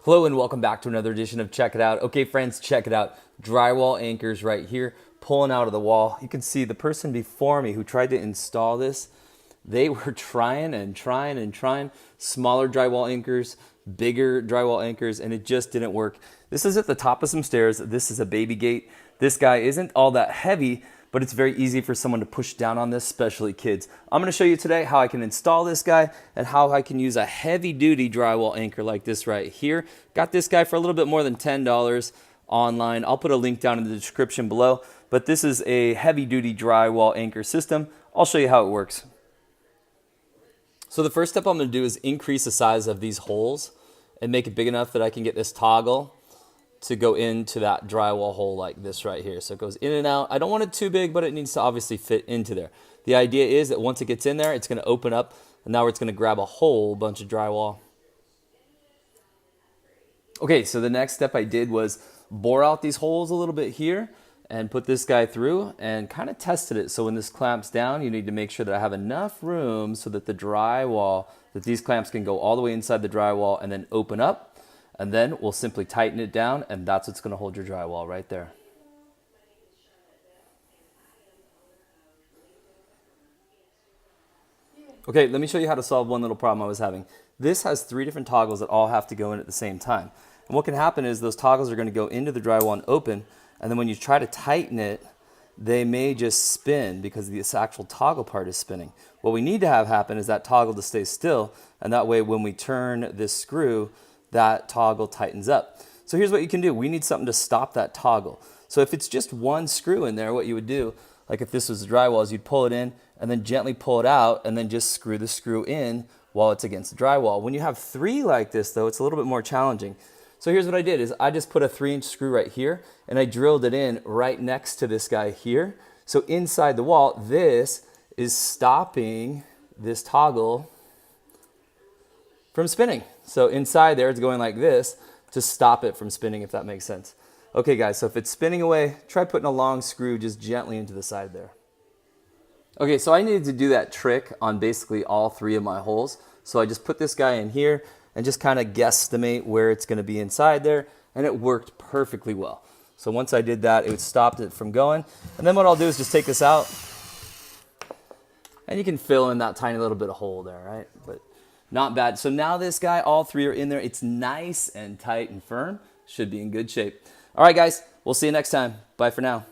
Hello and welcome back to another edition of Check It Out. Okay friends, check it out. Drywall anchors right here, pulling out of the wall. You can see the person before me who tried to install this, they were trying. Smaller drywall anchors, bigger drywall anchors, and it just didn't work. This is at the top of some stairs. This is a baby gate. This guy isn't all that heavy, but it's very easy for someone to push down on this, especially kids. I'm gonna show you today how I can install this guy and how I can use a heavy duty drywall anchor like this right here. Got this guy for a little bit more than $10 online. I'll put a link down in the description below, but this is a heavy duty drywall anchor system. I'll show you how it works. So the first step I'm gonna do is increase the size of these holes and make it big enough that I can get this toggle to go into that drywall hole like this right here. So it goes in and out. I don't want it too big, but it needs to obviously fit into there. The idea is that once it gets in there, it's gonna open up, and now it's gonna grab a whole bunch of drywall. Okay, so the next step I did was bore out these holes a little bit here and put this guy through and kind of tested it. So when this clamps down, you need to make sure that I have enough room so that the drywall, that these clamps can go all the way inside the drywall and then open up. And then we'll simply tighten it down, and that's what's gonna hold your drywall right there. Okay, let me show you how to solve one little problem I was having. This has 3 different toggles that all have to go in at the same time. And what can happen is those toggles are gonna go into the drywall and open, and then when you try to tighten it, they may just spin because this actual toggle part is spinning. What we need to have happen is that toggle to stay still, and that way when we turn this screw, that toggle tightens up. So here's what you can do. We need something to stop that toggle. So if it's just one screw in there, what you would do, like if this was the drywall, is you'd pull it in and then gently pull it out and then just screw the screw in while it's against the drywall. When you have 3 like this though, it's a little bit more challenging. So here's what I did is I just put a 3-inch screw right here and I drilled it in right next to this guy here. So inside the wall, this is stopping this toggle from spinning. So inside there, it's going like this to stop it from spinning, if that makes sense. Okay guys, so if it's spinning away, try putting a long screw just gently into the side there. Okay, so I needed to do that trick on basically all 3 of my holes. So I just put this guy in here and just kind of guesstimate where it's gonna be inside there, and it worked perfectly well. So once I did that, it stopped it from going. And then what I'll do is just take this out, and you can fill in that tiny little bit of hole there, right? But not bad. So now this guy, all 3 are in there. It's nice and tight and firm. Should be in good shape. All right, guys, we'll see you next time. Bye for now.